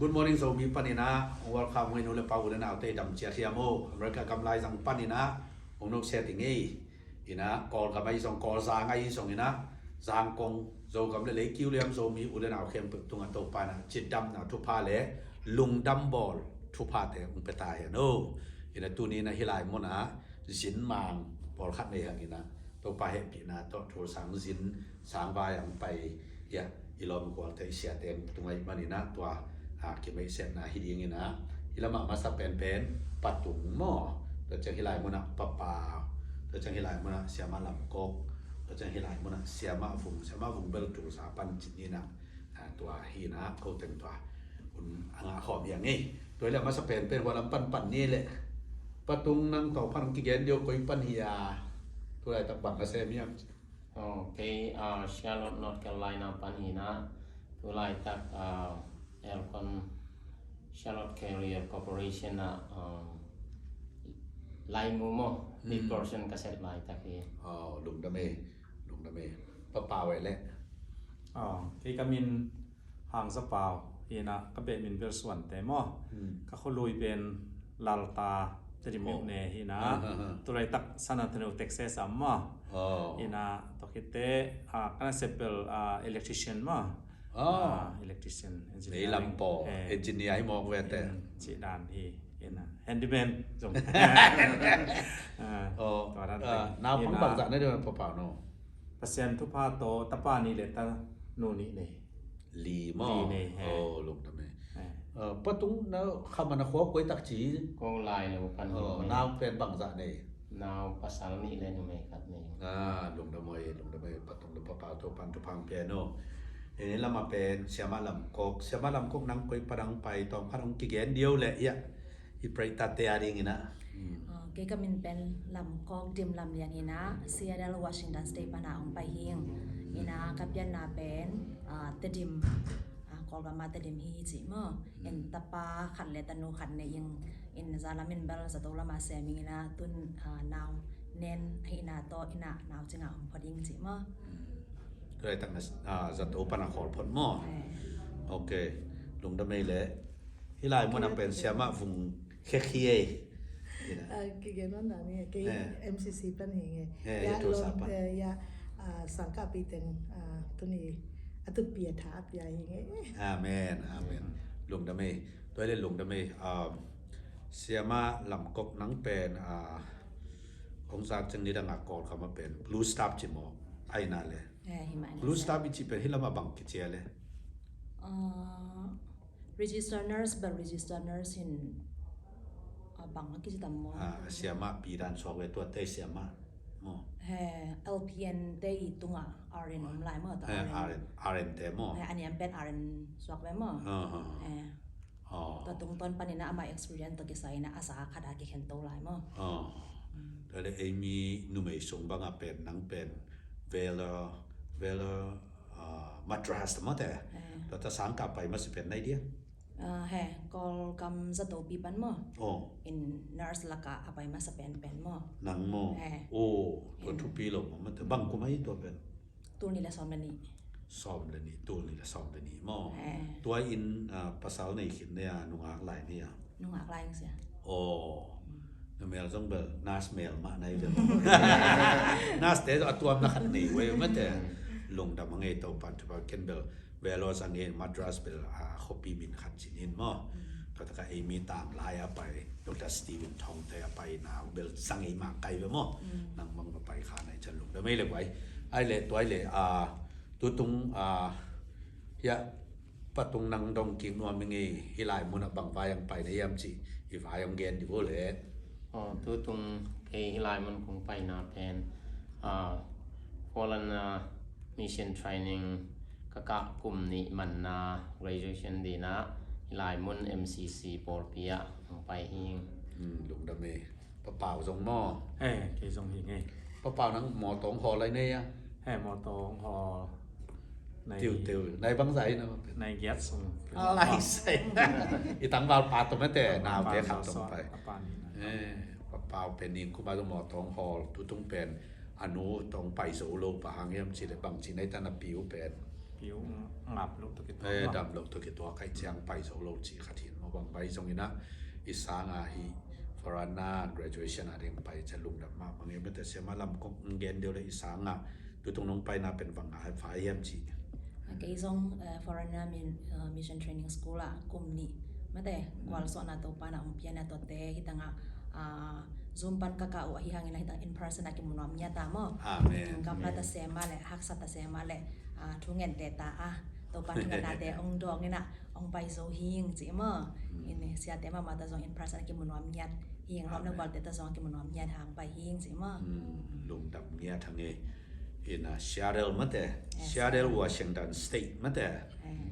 Good morning so mi panina welcome when ule pau na te dam chia siamo America kam lai sang panina ong no setting ei ina call ka mai song call sa ngai song ina sang kong zo kam le kiu liam so mi ule na khem tunga to pa na chit dam na thu pa le lung dam ball thu pa te ung pe ta ya no ina tu ni na hilai mo na zin mang ball khat nei hang ina to pa he pi na to thu sang zin sang ba yang pai ya ilom ko te sia tem tungai manina tua kita mai set na hiding ina ilama masa pen patung mo to chang hilai mo na papa to chang hilai mo na siama lam kok to chang hilai mo na siama vung bel tu sa pan chin ni na tua hi na ko teng tua un anga khom yang ni to le masa pen walam pan ni le patung nang to pan ki gen dio koi pan hiya to lai tak bang ka se mi Okay, Charlotte, North Carolina, Panhina, tulay tak Elcon Charlotte Carrier Corporation na line mo big portion kaset lai tak eh. Lung dame pa we le. Cái mình hàng sắp vào thì là các bạn mình biết soạn thế mà các khối lùi bên lalta jadi mau nè thì là tụi lại tắc San Antonio Texas mà thì là tụi kita karena sebel electrician mà electrician engineer làm po engineer hay mong về thế chị đàn thì là handyman dùng nào cũng bằng dạng đấy được bảo nó pasien tu pa to tapa ni le ta no ni ne lì mò lục đam này bắt tung nó không mà nó khó quấy tắc chỉ Ko line le pan nào phèn bằng dạng này now pasal ni le no me kat ni. Lục đam này bắt tung được bảo to pan to pang piano ini lama pen siapa lam kok nang koi padang pai tong padang kigen dio le ya iprita te ari ngina cái mình bên làm con điểm làm gì na Seattle Washington State pana ông pai hing ina kapian na bên tedim call gama tedim hi chi mo en tapa khan le tanu khan ne ing in zalamin bel sa to lama se mi na tun now nen hina to ina now chinga ông phoding chi mo rồi tang za to pana khol phon mo okay lung da mai le hilai mo na pen siama vùng khe khie cái nó là này cái MCC pan hình ya ya sangka pi teng tu ni atu pia tha pia hình amen lung da mai tôi le lung da mai siama lam kok nang pen ông sa chang ni da nga kol khama pen blue star chi mo ai na le blue star bi chi pen hilama bang ki che le register nurse in bằng cái gì tầm siama piran so we to te siama mo LPN te itunga RN online mo ta RN te mo anh em bên RN swak we mo ta tung ton panina ama experience to kisai na asa khada ki khen to lai mo le amy numei song banga pen nang pen vela matras mo te ta sang ka pai ma si pen nai dia call kam zato pipan mo in nurse laka apai ma sa pen mo nang mo to thu pi lo ma te bang ko mai to pen tu ni la som la ni mo tua in pasal nei khin ne nungak lai ni nungak lai sia na mel jong bel nas mel ma nai ve nas te atuam na khat nei we ma te lung da mangai to pan tu ba ken bel velos angin madras bel khopi min khat chinin mo to ta amy tam lai a pai Dr. Steven Thong te a pai na bel sangi ma kai ve mo nang mang ma pai kha nai chan lung da mai le wai ai le toy le tu tung ya patung nang dong ki no mi ngi hilai mun bang vai yang pai nei yam chi i vai yang gen di bo le Tu tung ke hilai man kung pai na pen Foreign mission training kakak kum ni man na graduation di na hilai mun MCC Polpia ang pai hing lung da me pa pao jong mo cái dòng hình này pa pao nang mo tong ho lai nei ya mô tô họ này tiêu này băng giấy nó này ghét xong lai sai i tang vào pa to me te nào te khap tong pai pa pao pen ning ku ba mo tong ho tu tung pen anu tong pai so lo pa hang yam chi le bang chi nei ta na piu pen ผิวงับลูกตัวกิตัว ดับโลกตัวกี่ตัวใครเจียงไปสโลจีขัดหินมาบังไปตรงนี้นะอิสางอาฮีฟรานา graduation อะไรไปจะลุงดับมาบางอย่างไม่แต่เสียมาลำกงเกนเดียวเลยอิสางอ่ะดูตรงน้องไปน่าเป็นฝั่งอาฝ่ายเยี่ยมจี cái dòng foreigner mission training school là cùng ni mà thế qual so na to pa na umpia na to te hitanga zoom pan ka ka hi hangin hitang in person aki munom nya ta mo amen kam la ta se ma le hak sa ta se ma le thungen te ta to pan na te ong dong ni na ong pai zo hing chi mo in sia te ma ta zong in person aki munom nya hing rom na qual te ta zong aki munom nya hang pai hing chi mo ลุงดับเนี่ยทางนี้in Seattle มั้งแต่ Seattle Washington State มั้งแต่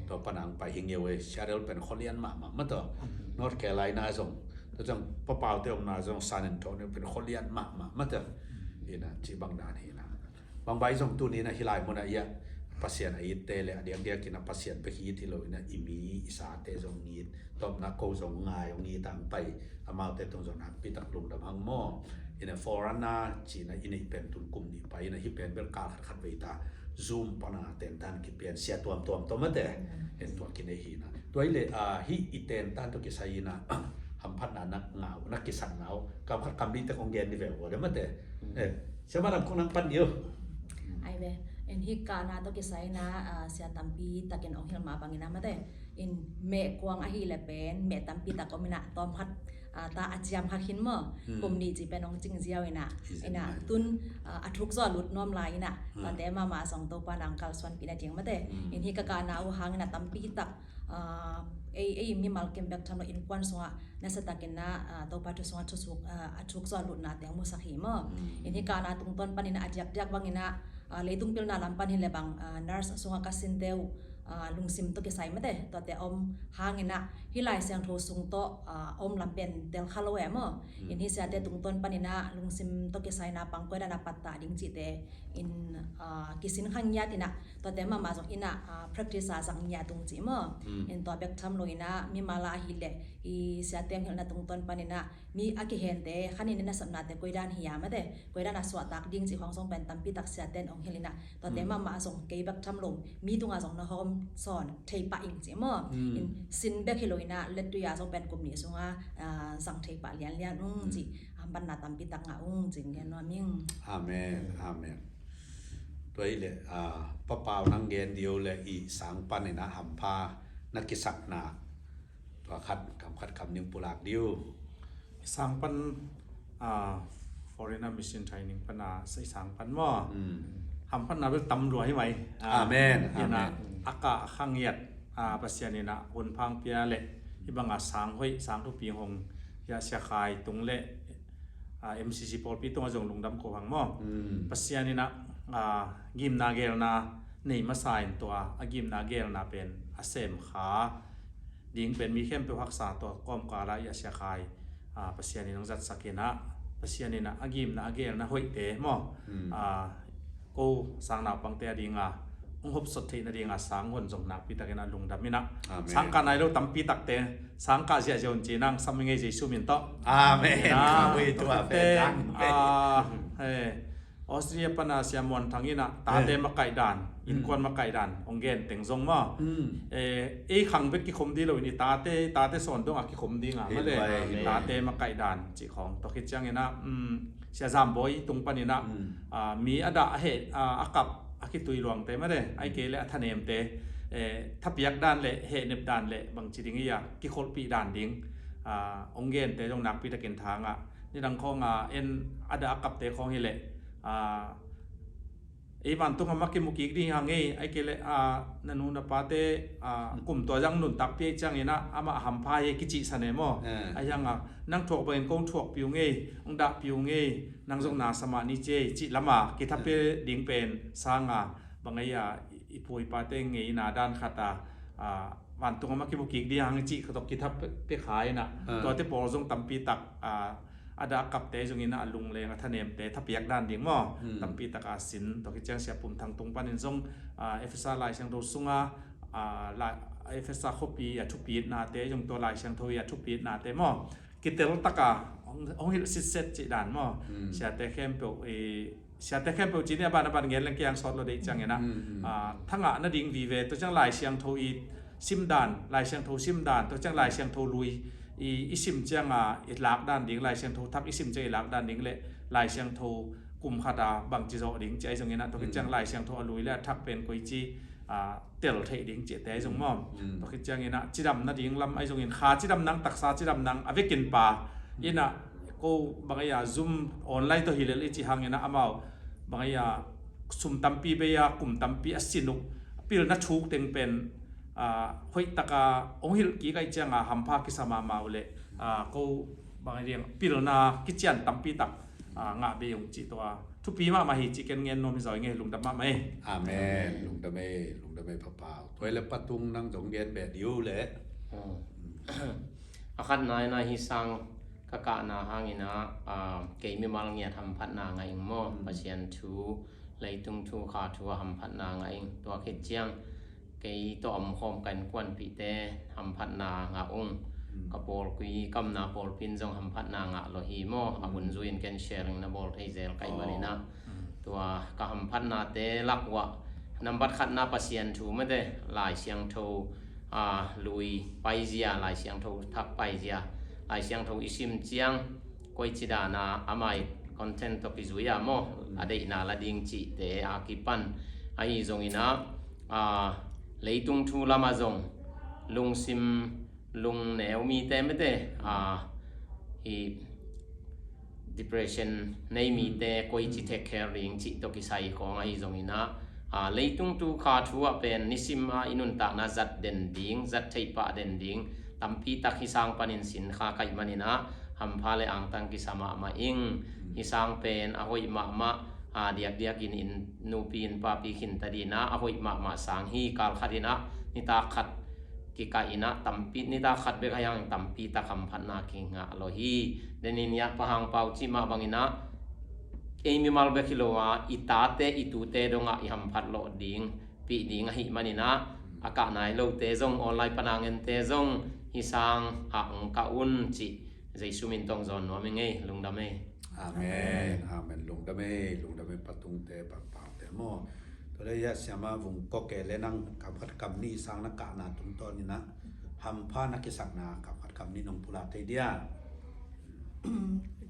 ตัวปนังไปหิงเยเว Seattle เป็นคนเลี้ยนมามั้งตัว North Carolina ส่งตัวจังป้าเปาเตียงนาส่ง San Antonio เป็นคนเลี้ยนมามั้งตัวอินะที่บางดานเห็นนะบางใบส่งตัวนี้นะฮิลายมันอะไรภาษาไอ้เตะเลยเดี๋ยวกินภาษาไปฮีที่เราเนี่ยอิมีอิสาเตะส่งงีดตบนักโกส่งง่ายงีต่างไปอามาเตะตรงส่งนักปีตักลุงดับหังหม้อin a foreigner China in a pen tun kum ni pa in a hipen ber ka khat veita zoom pana ten tan ki pen sia tuam tomate en to ki ne hi na toile hi iten tan to ki sai na ham phan na nak ngau nak ki san ngau kam khat kam li te kong gen ni ve wo de mate sia ma ram kong nang pan dio ai ve en hi ka na to ki sai na sia tampi taken ong hil ma bangina mate in me kwang a hi le pen me tampi ta komina tom khat ta achiam hakhin mo kumni ji penong jing jiaw ina tun athuk zo lut nom lai ina ate mama song to pa nang kal swan pina ting mate in hi ka na u hang na tampi tak ei mi mal kem bek thano in kwan so na sa takin na to pa to so athuk zo lut na te mo sakhi mo in hi ka na tung ton panina ajak jak bangina leitung pil na lampan hi lebang nurse so ka sinteu lungsim to ke sai mate to te om hangina hilai sang tho sung to om lampen tel khaloe mo in hi sia te tung ton panina lungsim to ke sai na pang ko da na patta ding chi te in kisin khang nya tina to te ma ma jong ina practice a sang nya tung chi mo in to bek tham lo ina mi mala hi le i sia te hil na tung ton panina mi aki hen te khanin na sam na te koidan hi ya mate koidan a swa tak ding chi khong song pen tampi tak sia ten ong hilina to te ma ma jong ke bek tham lo mi tunga jong na hom son thei pa ing chi mo in sin bek hiloina let tu ya so pen kum ni sunga sang thei pa lian lian chi ban na tam pi tak nga jing gen no ming amen amenตัวอีเลยป้าเปานั่งเกนเดียวเลยอีสังปันนี่นะหัมพานักกิสักนาตัวคัดคำนิ้วปุลากเดียว sang pan foreigner mission training pana sai sang pan mo ham pan na be tam ruai mai amen ina aka khangiat pasianina un phang pia le ibanga sang hoi sang tu pi hong ya sia khai tung le MCC por pi tung ajong lungdam ko hang mo pasianina gim na gel na nei ma sain to agim na gel na pen asem kha ding pen mi khem pe haksa to kom kala ya sia khai pasiani nong zat sakena pasiani na agim na agel na hoi te mo ko sang na pang te dinga ong hop sot thei na dinga sang hon jong na pi takena lungdam mina sang ka nai lo tam pi tak te sang ka sia jon chi nang saminge jesu min to amen we to fe dang Austria pana siamon thangina ta te ma kai dan in kon ma kai dan ong gen teng zong ma khang be ki khom di lo ni ta te son dong a ki khom di nga ma le ta te ma kai dan chi khong to khit chang ina sia jam boy tung panina mi ada he akap akitui luang te ma le ai ke le athanem te thapiak dan le he nep dan le bang chi ding ya ki khol pi dan ding ong gen te jong nak pi ta ken thanga ni dang khong en ada akap te khong hi le iban tu ngama ki muki di hangi ai kele nanu na pate kum to jang nun tak pe chang ina ama hampa ye kichi sane mo ayanga nang thok ben kong thok piu nge ong da piu nge nang jong na sama ni che chi lama ki thape ding pen sanga bangaya ipui pate nge na dan khata wan tu ngama ki muki di hangi chi khatok ki thap pe khai na to te por jong tampi tak ada kap te jong ina alung le nga thanem te thapiak dan ding mo tampi taka sin to ki chang sia pum thang tung panin jong FSA lai sang do sunga la FSA khopi ya thupi na te jong to lai sang thoi ya thupi na te mo kitel taka ong hil sit set chi dan mo sia te khem pe เสียแต่แค่เปิดจีเนี่ยบ้านเงี้ยเรื่องเกียงสดเราได้จังเงี้ยนะทั้งอ่ะนั่นดิ่งวีเวตัวจังลายเสียงโทอีซิมดานลายเสียงโทซิมดานตัวจังลายเสียงโทลุยอีซิมจังอีหลักด้านดิ่งลายเสียงโททับอีซิมจังอีหลักด้านดิ่งเละลายเสียงโทกลุ่มขาดาบางจีโจดิ่งใจจังเงี้ยนะตัวจังลายเสียงโทอลุยและทับเป็นกุยจีเตลเทดิ่งเจแต่จงมอมตัวจังเงี้ยนะจีดำนั่นดิ่งลำไอจงเงี้ยขาจีดำนังตักษาจีดำนังอเวกินปาอีน่ะก็บางอย่างซูมออนไลน์ตัวฮิเลลิจีหังเงี้ยนะอามาบางอย่างซุมตัมปีเบียกลุ่มตัมปีอสินุกปีลนัดชุกเต็งเป็นหอยตะกาองฮิลกี่ไก่เจียงหัมพากิสมามาเลก็บางอย่างปีลนากิจยันตัมปีตักงาเบียงจีตัวทุกปีมาหิจิกันเงินนมิจอยเงี้ยลุงดำมาไหมอาเมนลุงดำเมพะเปล่าถอยแล้วปะตุงนั่งจงเรียนแบบดิวเลยอาคันนายฮิซังกะกะนาหางอินะเกยมีมัลเงียทำพัดนาไงอิงโมปัจจัยทูเลยตุงทูขาทัวทำพัดนาไงอิงตัวเขตเจียงเกยตัวอมคอมกันกวนปีเตทำพัดนางาองกบอลกุยกำนาบอลพินจงทำพัดนางาโลฮิโมอาบุนจุยนกันแชร์ลิงนาบอลไทเซลไกมานีนะตัวกะทำพัดนาเตลักวะนำบัดขัดนาปัจจัยทูไม่ได้ลายเสียงโทลุยไปเจียลายเสียงโททักไปเจียลายเสียงโทอิซิมเจียงกุยจิดานาอามัยคอนเทนต์ตัวพิจุยามอada ina la ding chi te akipan ai zong ina leitung thu lama zong lung sim lung neu mi te me te hi depression nei mi te koi chi take care ring chi to ki sai ko ai zong ina leitung tu kha thu a pen nisim inun ta na zat den ding zat thei pa den ding tampi tak hi sang panin sin kha kai manina ham phale ang tang ki sama ma ing hi sang pen a hoi ma diak in nupi in papi khin tadina a hoi ma sang hi kal khadina ni ta khat ki ka ina tampi ni ta khat be khayang tampi ta kham phanna ki nga lo hi denin ya pahang pau chi ma bangina emi mal be khilowa itate itute donga i ham phat lo ding pi ding hi manina aka nai lo te zong online panangen te zong hi sang ang ka un chi jaisu min tong zon no mi ngei lungdame amenลุงดำเมปะตุงเตปะเปล่าแต่หม้อตัวได้ยะเสียมาvùngก็แก่และนั่งกับขัดกำนี้สร้างนักกะนาตุงตอนนี้นะทำผ้านักกิสักนากับขัดกำนี้นงปุระไทยเดีย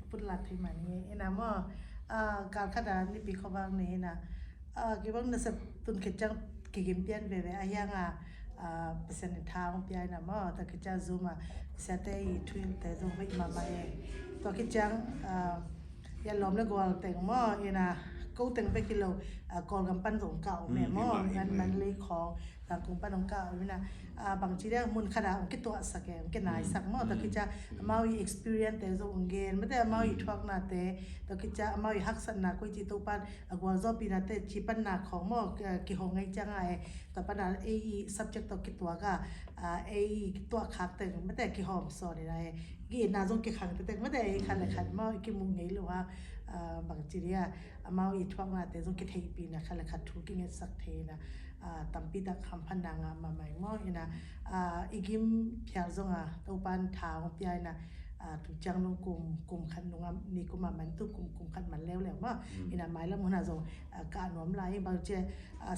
ปุระไทยมันนี่นะหม้อการขนาดนี้ปีเขาบางนี้นะกี่บางนั้นสับตุนเขจังกี่กิมเปียนไปอายังเปอร์เซ็นต์ทางเปียนะหม้อแต่กิจจะซูมาเสียแต่ทวินแต่ซูไม่มาไม่ตัวกิจจังยันล้อมแล้วก็แต่งหม้อนะกูแต่งไปกิโลกองกำปั้นสงเก่าแม่หม้อมันเลยของต่างกองปั้นของเก่านี่นะบางทีเนี่ยมุนขนาดกิตัวสักแก่กินนายสักหม้อแต่กิจจะมาอี experience แต่สงเงินไม่ได้มาอีทวักนาแต่กิจจะมาอีฮักษณะกุยจิตุปันกว่าจอบปีนาแต่จีปันนาของหม้อกี่หงไงจังไงแต่ปัญหาsubject ตัวกิตัวก็ตัวคักแต่ไม่ได้กี่หอมสอนอะไรกี่นาจงกี่ขังแต่ไม่ได้ขันเลยขันหม้อกี่มุงไงหรือว่าบางทีเนี่ยมาอีทวักนาแต่จงกี่เทปีนะขันเลยขันทุกิเงินสักเทนะตัมปีดักคำพันนางมาใหม่หม้อนะอีกิมเพียงจงตัวปันท้าของพี่นะถูกจังลงกลุ่มขันลงนี่กุมมันตุกลุ่มขันมันแล้วว่านะหมายแล้วมันอาจจะการน้อมลายบางที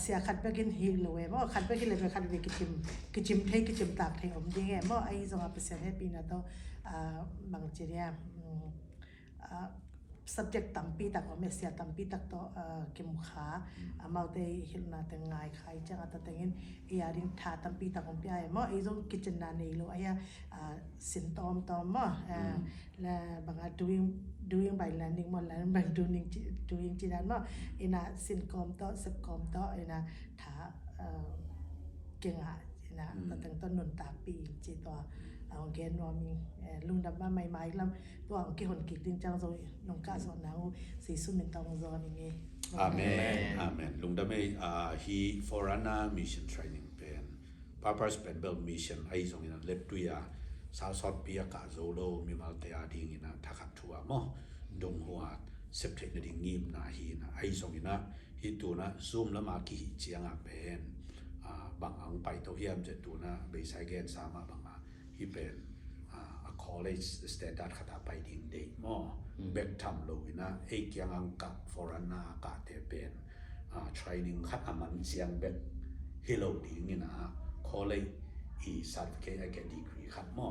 เสียขันไปกินหิวเลยว่าขันไปกินเลยไปขันไปกิจิมเทกิจิมตากเทอมยังไงว่าไอ้จงเปอร์เซ็นต์ให้ปีนั้นต้องบางทีเนี่ยsubject ตัมปีตักว่าเมเสียตัมปีตักต่อเก็บขามาเตยเห็นนาแต่งายขายจังแต่แต่เงินอีอาริงท่าตัมปีตักของพี่ไอ้หม้อไอ้ตรงกิจนานี่ลูกไอ้สินตอมหม้อและบาง doing by learning หมดแล้วบาง doing จีนั้นหม้อไอ้น่ะสินกอมต่อสิบกอมต่อไอ้น่ะท่าเก่งไอ้น่ะแต่แต่ต้นนนตาปีจีตัวเอาแกนนอมีลุงดับมาใหม่ๆแล้วตัวเอากี่คนกิจจังโซนงกาสอนเอาสีสุมินตองซอนอย่างงี้อาเมนลุงดำเมhe foreigner mission training เป็น purpose เป็น build mission ไอ้ตรงนี้นะเล็บตุยสาวสอดปีกาโซโลมีมาเตียดีงี้นะทักขัดทัวมั้งดงหัวเซปเทคนิคงิมนะฮีนะไอ้ตรงนี้นะฮีตัวนะซูมแล้วมากี่เจียงเป็นบางอังไปตัวเฮียมจะตัวนะไปใช้แกนสามบางที่เป็นขอ college standard ขนาดไปดิ่งเด็กมอเบกทำเลยนะไอ้เกียงอังกับ foreigner กาเทเป็น training ขัดอามันเสียงเบกฮิโลดิ่งนะ college อี certificate ไอ้แก degree ขัดมอ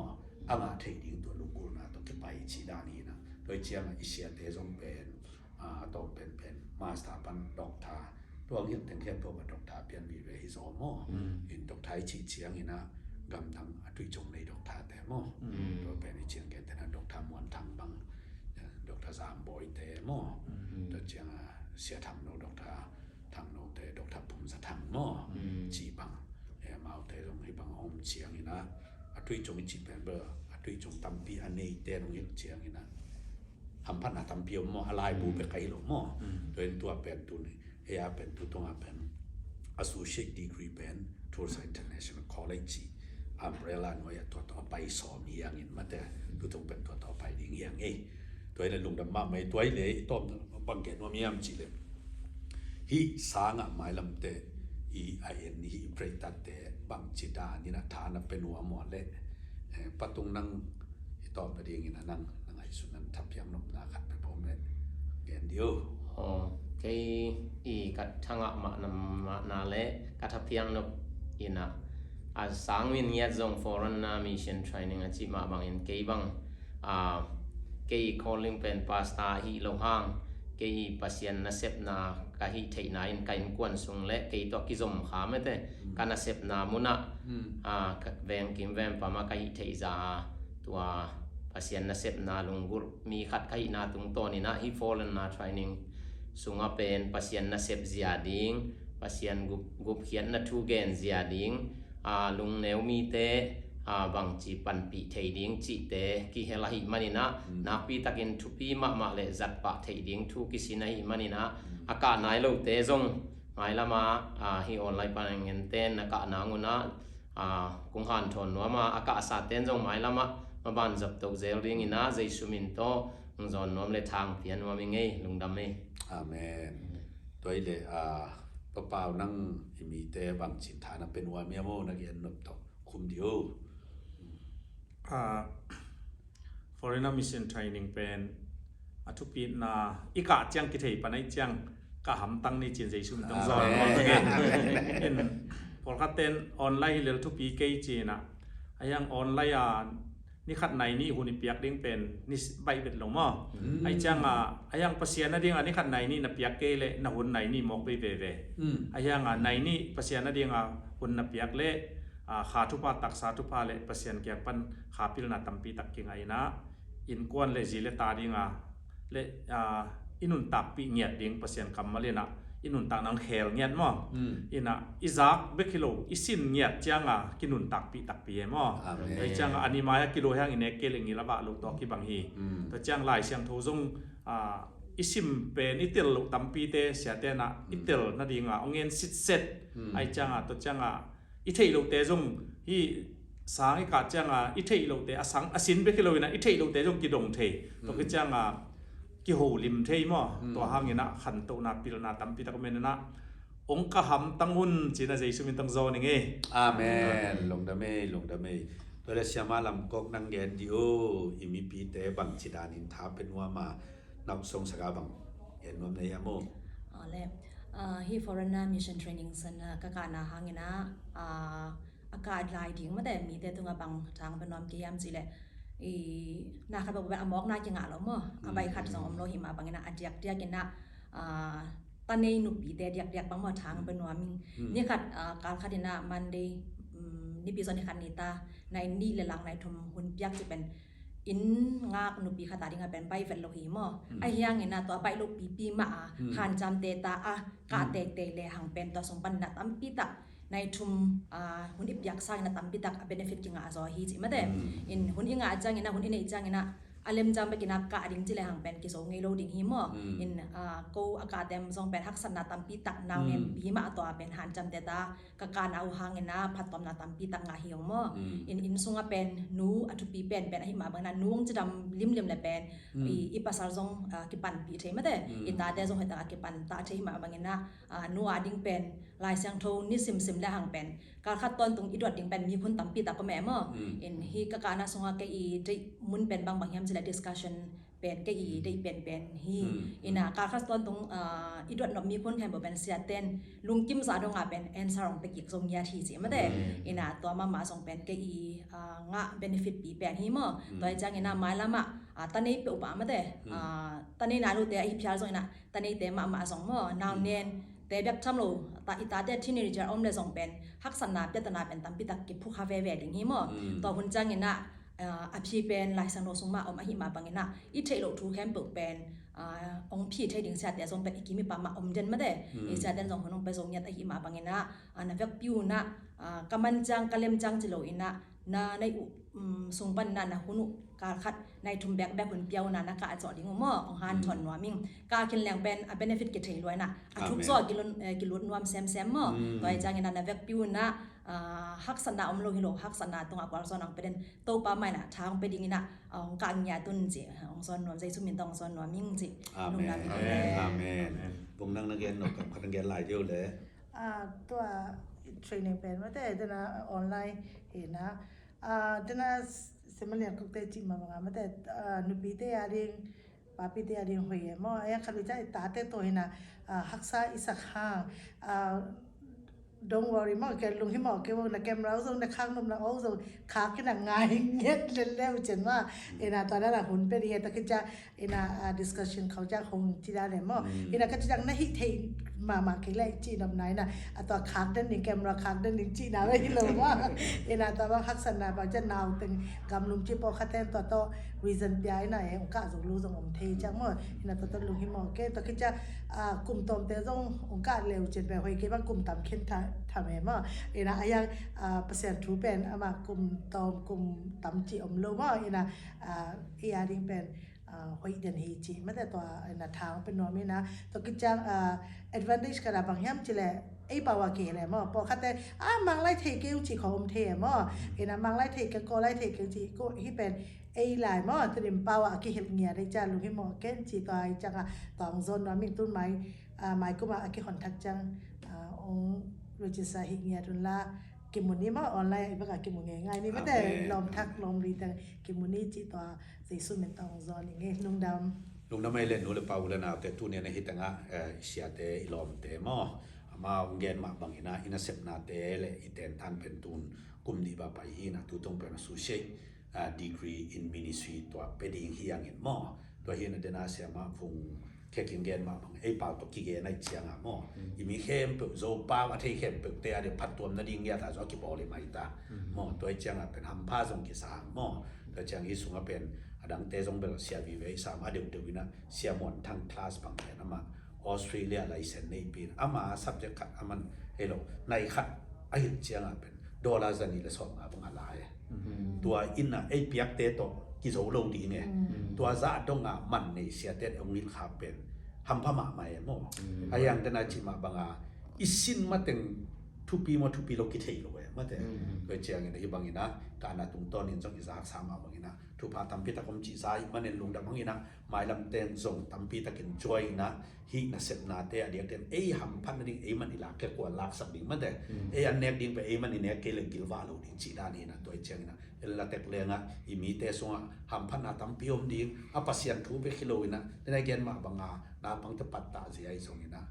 อามาเทดิ่งตัวลูกกูนะต้องไปชีดานี้นะโดยเชียงอิเชียเตจงเป็นต้องเป็นมาสเตอร์ปันด็อกเตอร์ตัวเห็นถึงเห็นตัวด็อกเตอร์เปลี่ยนวีเวฮิโซมอเห็นด็อกเตอร์ชีเชียงนี่นะกำลังตุยจงในด็อกเตอร์แต่มอตัวเป็นเชียงแกแต่นั้นด็อกเตอร์มวนทางบังด็อกเตอร์สามบอยแต่มอตัวเชียงเสียทำโนด็อกเตอร์ทางโนแต่ด็อกเตอร์ผมจะทำมอชีบังมาเอาแต่ตรงให้บังอมเชียงนี่นะตุยจงจีเป็นเบอร์ตุยจงตั้มปีอันนี้แต่ตรงนี้เชียงนี่นะทำพันธุ์ทำเพียวมออะไรบูไปไกลหรอมอโดยตัวเป็นตัวนี้เฮียเป็นตัวตรงเป็น associate degree เป็น Tulsa International College umbrella หน่วยตัวต่อไปสอนอย่างนี้มาแต่ตัวตรงเป็นตัวต่อไปอย่างนี้ตัวนี้ลุงดำมาไม่ตัวเลยต้มบังเกตว่ามีอันจีเลยฮีสางอ่ะหมายลำเตอีไอเอ็นฮีเปรตัดเตบังจิดานี่นะฐานเป็นหัวหมอนเลยประตูนั่งต่อไปอย่างนี้นะนั่งไอ้สุนันทับยังนกนาขัดไปผมเลยเรียนเดียวcái cái thằng mà na lệ cái thằng piang nó ina sáng mình nghe dòng foreign mission training ở chỉ mà bằng in cái bằng cái calling pen pasta hi lâu hang cái pasien na sep na cái hi thei na in cái quan sung lệ cái to cái dòng khám ấy thế cái na sep na muna cái veng kim veng pa ma cái hi thei za tua pasien na sep na lungur mi khat cái na tung to ni na hi foreign na training sunga pen pasien na sep zia ding pasien gup khian na thu gen zia ding lung neu mi te bang chi pan pi thei ding chi te ki hela hi manina na pi takin thu pi ma le zat pa thei ding thu ki sina hi manina aka nai lo te zong ngai lama hi online pan ngen ten na ka na nguna kung han thon no ma aka sa ten zong mai lama ma ban zap to zel ding ina jai sumin to zon nom le thang pian wa mi ngei lung dam me amen ตัวเลยเปล่านั่งมีแต่บางสินฐานเป็นว่าเมียโมนักเรียนนบต่อคุมเดียว foreign mission training เป็นทุกปีนะอีกาจังกิเทปนัยจังกะหำตั้งในจีนใจชุ่มต้องสอนว่าไงเห็นพอคัดเต้นออนไลน์เลยทุกปีเกยจีนะยังออนไลน์นี่ขัดในนี่หุ่นเปียกดิ้งเป็นนี่ใบเบ็ดลงมั้งไอ้จังยังภาษาหน้าดิ้งอันนี้ขัดในนี่นับเปียกเกเลยนับหุ่นในนี่มอกไปเว่ไอ้ยังในนี่ภาษาหน้าดิ้งหุ่นนับเปียกเละขาทุพาตักสาทุพาเละภาษาเกี่ยงปันขาพิลนาตัมปีตักเก่งไงนะอินกวนเละจีเละตาดิ้งเละอินุนตักปีเงียดดิ้งภาษากรรมมาเลยนะอินุนตักนังเขลเงียดมั้งอินะอิซักเบคิโลอิสินเงียดจังกินุนตักปีมั้งไอ้จังอันนี้มากิโลแห่งอินเนกเกลิงนี่ละบะลูกตอกีบังฮีแต่จังหลายเสียงโทซงอิสิมเป็นอิติลลูกตัมปีเตเสียเตนะอิติลนั่นดิ้งองเงินสิทธิ์เสร็จไอ้จังตัวจังอิเทลูกเตซงฮีสางอิกาจังอิเทลูกเตอสังอสินเบคิโลนะอิเทลูกเตซงกิดงเทตัวคือจังกิโหลิมเทยมั้งตัวหางนี่นะขันโตนาปิลนาตัมปีตะกเมนนะองค์กหำตั้งหุ่นจีน่าจะสุมินตั้งโซนี่ไงอาเมนลงดาเมตัวเลเซียมาลำกอกนังเกนดิโออิมิปีเตบังจิดานินทาเป็นว่ามานับทรงสกาบังเห็นว่าในยามโมแล้วฮีforeign mission training สันกะกานาหางนี่นะอากาศลายดิ่งมาแต่มีแต่ตัวบังทางเป็นน้อมเกียมสิแหละนาคัดบอกว่าอมอกนาจังอ่ะแล้วมั้งใบขัดสองอมโลหิมาบางนะอัดยักเดียกินนะตอนนี้หนุปีแต่เดียกบางมาทางเป็นว่ามินี่ขัดการขัดนะมันได้นี่ปีส่วนนี้ขัดนี่ตาในนี่เลยหลังในทมหุ่นยักจะเป็นอินงากหนุปีขัดตาดิ่งเป็นใบเฟลโลหิมั้งไอ้ยังนี่นะตัวใบโลปีมาหันจำเตตากาเตเลยหังเป็นตัวสมบัติตั้มปีตาในทุมหุ่นอิบยักษ์สร้างนะตั้มปิตักเบเนฟิตกิงอาซอฮีจิมาเดอินหุ่นอิงอาจังอินะหุ่นอินอิจังอินะอารมณ์จำไปกินักกะดิ่งจิเลหังเป็นกิโซเงโลดิ่งหิมอินกูอากาศเต็มซองเป็นฮักษณะตั้มปิตักนางเงินหิมะตัวเป็นหันจำเตตากะการเอาหางเงินนะพัดตอมนะตั้มปิตักงาหิงมั้งอินซุงเป็นนูอัตุปีเป็นหิมะบางนั้นนูงจะดำลิมเลยเป็นอีภาษาซองกิปันปีเทมาเดอินตาเดซองให้ตากิปันตาเทหิมะบางนั้นนะนูอาดิ่งเป็น ลายเสียงโทนี่ซิมได้ห่างเป็นการคัดตอนตรงอีดวดดิงเป็นมีคนตั้มปีตาก็แม่เมื่อเอ็นฮีก็การน่าสงฆ์ก็อีได้มุนเป็นบางอย่างจะได้ discussion เป็นก็อีได้เป็นฮีอินะการคัดตอนตรงอีดวดนบมีคนแทนบอกเป็นเสียเต้นลุงจิ้มสาดงาเป็น answer ของไปกิกทรงยาทีสิมาแต่อินะตัวมาส่งเป็นก็อีงะ benefit ปีเป็นฮีเมื่อตัวจังอินะไม้ละมาตอนนี้เปิดปากมาแต่ตอนนี้นายรู้แต่อีพิจารณาตอนนี้แต่มาส่งเมื่อนาวเนียนแต่แบบทำโลตาอิตาเดที่นี่จะอมเลยส่งเป็นฮักษณะเจตนาเป็นตั้มปิตักกิบผู้คาเฟ่เวดอย่างนี้มั้งตัวคุณจังเงินนะอภิเป็นลายสังโลสงมาอมอหิมาบังเงินนะอีเทโลทูแคมเปิดเป็นองพี่เทดิ่งเสียแต่ส่งเป็นอีกิมิปามาอมเดนมาเดอีเสียเดนส่งคนไปส่งยัดอหิมาบังเงินนะนับยักปิวนะกำมันจังกะเลมจังจิโลอินะในส่งปันนะคุณการคัดในทุมแบกคนเปียวนะกาจอดดิ้งมั่วองหันถอนนัวมิ่งกาคินแรงเป็นเบนฟิตเกตเทลวยนะทุกซอกิลุนวมแซมมั่วตัวจังเงินนะแบกปิวนะฮักษณะอมโลหิโลฮักษณะตรงอักวาร์ซอนังเป็นโตปาไม่นะทางไปดิ้งนะกางยาตุนจีองซอนนวมใจสุมินตองซอนนวมมิ่งจี อาเมนอาเมนวงนั่งนักเรียนนกกับนักเรียนหลายเดียวเลยตัวเทรนนิ่งเป็นว่าแต่เดี๋ยวนะออนไลน์เห็นนะเดี๋ยวนะสมัยเรียนกุ๊กเตจิมาบ้างมาแต่นุปีเตอาริงป้าปีเตอาริงหัวมั่วยังขลุ่ยใจตาเตตัวเห็นนะฮักษาอิสักห่าง don't worry มั่วแกลุงที่หมอแกว่านะแกเราส่งในข้างนมนะโอ้ส่งขาขึ้นหนังไงเงี้ยเร็วๆจนว่าเอ็นะตอนนั้นหุ่นเป็นเหี้ยแต่คือจะเอ็นะdiscussion เขาจะคงที่ได้เลยมั่วเอ็นะก็จะยังน่าฮิตเทมาเกล้จีนำไหนนะตัวขาเดินหนึ่งแกมราขาเดินหนึ่งจีน่าไม่รู้ว่าเอ็นะตัวว่าฮักษณะบางจะนาวตึงกำลุงจีพอขัดเต้นตัวreason ปีไอ้ไหนองค์การส่งรู้ส่งอมเทจังมั่วเอ็นะตัวลุงที่หมอแกตัวคือจะกลุ่มตอมเตะส่งองค์การเร็วจนไปหอยเก็บว่ากลุ่มต่ำขึ้นทำเองมั่วเอ็นะยังเปอร์เซ็นต์ทูเป็นมากลุ่มตอมกลุ่มต่ำจีอมโลมั่วเอ็นะดิ้งเป็นหอยเดินฮีจีไม่แต่ตัวนะทางเป็นนอมินะตัวกิจจังadvantage กระดับบางอย่างจีแหละไอ้บ่าวเกเลยมั่วพอคัดแต่มังไล่เทกิ้วจีของอมเทมั่วเอ็นะมังไล่เทกิ้วก็ไล่เทกิ้วจีก็ที่เป็นไอ้หลายมั่วตัวเดิมเป้ากี่เห็บเงียได้จ้าลุงให้หมอเก้นจีตัวไอ้จังตองโซนนอมิต้นไม้ไม้ก็มากี่หอนทักจังองรู้จักสาเหตุเงียดุนละกิมุนีมาออนไลน์ไอ้พวกกิมุนีง่ายนี่ไม่แต่ลมทักลมรีแต่กิมุนีจีตัวสีสุเมนตองโซนอย่างเงี้ยลุงดำไม่เล่นนูเลยเปล่าเลยนะแต่ตัวเนี่ยในฮิตงะเสียเตะลมเตะมั่วมาองเงินมาบางนะอินาเซปนาเตะเลยอิเตนทันเป็นตุนกุมดีบาไปฮินะตัวตรงเป็นสุเชdegree in ministry ตัวเป็นดิ่งเฮียงเห็นมั่วตัวเฮียนเดนาเสียมาฟุงแค่กินเงินมาบางไอ้เปล่าตัวกี่เงินในเชียงอ่ะมั่วอีมีเข้มเปิดโซป้ามาเทเข้มเปิดเตะเดี๋ยวพัดตัวนั่นดิ่งเงี้ยแต่จะกี่บอลเลยไม่ตามั่วตัวเชียงอ่ะเป็นทำผ้าทรงกี่สามมั่วตัวเชียงที่สูงเป็นดังเตะทรงเป็นเสียวิเวสามารถเดือดวินะเสียหมดทั้งคลาสบางแห่งนะมาออสเตรเลียไลเซนในปีนะมา subject ขัดมันเอโลในขัดไอ้เชียงอ่ะเป็นดอลลาร์จะนี่ละสองอ่ะบางอะไรตัวอินน่ะไอ้เปียกเตะตัวกิโซโลดีเนี่ยตัวซาตรงอ่ะมันในเสียเตะองค์นี้ขาเป็นทำพม่าใหม่มั่วไอ้ยังแต่นาจิมาบางอ่ะอิสินมาถึงทุปีโลกิเทโลเว้ยมาแต่โดยเชียงเนี่ยที่บางอย่างนะการน่ะตรงต้นนี่จงอิสระสามบางอย่างนะทุพาทำพิธีกรรมจีสายมันเนี่ยลุงดำบางอย่างนะหมายลำเต็นส่งทำพิธีกินจอยนะฮิกนะเสพนาเตะเดียกเต็นไอ้หำพันนี่ไอ้มันอีหลักแค่กว่าลักสักดิ่งมาแต่ไอ้อันเนกดิ่งไปไอ้มันนี่เนี่ยเกลือกิลวาลูดิ่งจีด้านนี้นะตัวเชียงนะเอละเตกเลงอ่ะอีมีเตส่งหำพันน่ะทำพิอมดิ่งอ่ะปัสยันทูไปกิโลนะในเกณฑ์มาบางอ่ะนาพังตะปัตตาเสียไอ้ส่งนี่นะ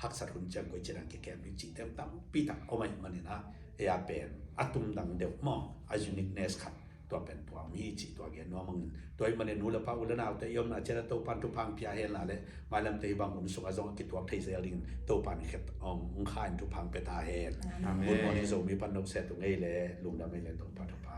ฮักษาหุ่นจังก็จะรังแก่บิจิเต็มตั้มปีตักเอาไม่มันนี่นะเออาเป็นอัตุมดังเดียวมออายุนิคเนสขัดตัวเป็นตัวมีจิตัวเกณฑ์น้องมึงตัวมันเนี่ยนู้ละพระอุลนาแต่ยมน่ะเจริญตัวปันทุพังพิอาเฮลละเลยมาลำเตยบางคนสุขอาจจะกิตัวไทยเซลินตัวปันเข็ดองค์ข้าทุพังเปตาเฮลบุญวันนี้ส่งมีปันนกเสตุงเอเลยลุงดำไม่เลยตัวปันทุพัง